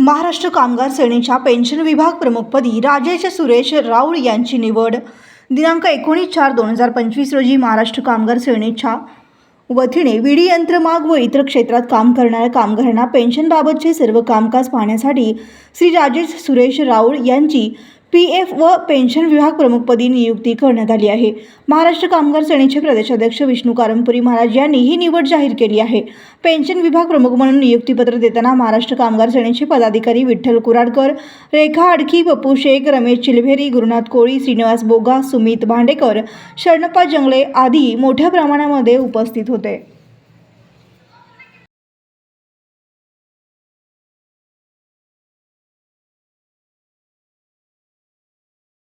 महाराष्ट्र कामगार सेनेच्या पेन्शन विभाग प्रमुखपदी राजेश सुरेश राऊळ यांची निवड दिनांक 19/4/2025 रोजी महाराष्ट्र कामगार सेनेच्या वतीने विडी यंत्रमाग व इतर क्षेत्रात काम करणाऱ्या कामगारांना पेन्शनबाबतचे सर्व कामकाज पाहण्यासाठी श्री राजेश सुरेश राऊळ यांची PF व पेन्शन विभाग प्रमुखपदी नियुक्ती करण्यात आली आहे। महाराष्ट्र कामगार सेनेचे प्रदेशाध्यक्ष विष्णू कारंपुरी महाराज यांनी ही निवड जाहीर केली आहे। पेन्शन विभाग प्रमुख म्हणून नियुक्तीपत्र देताना महाराष्ट्र कामगार सेनेचे पदाधिकारी विठ्ठल कुराडकर, रेखा अडकी, पप्पू शेख, रमेश चिलभेरी, गुरुनाथ कोळी, श्रीनिवास बोगा, सुमित भांडेकर, शरणप्पा जंगले आदी मोठ्या प्रमाणामध्ये उपस्थित होते।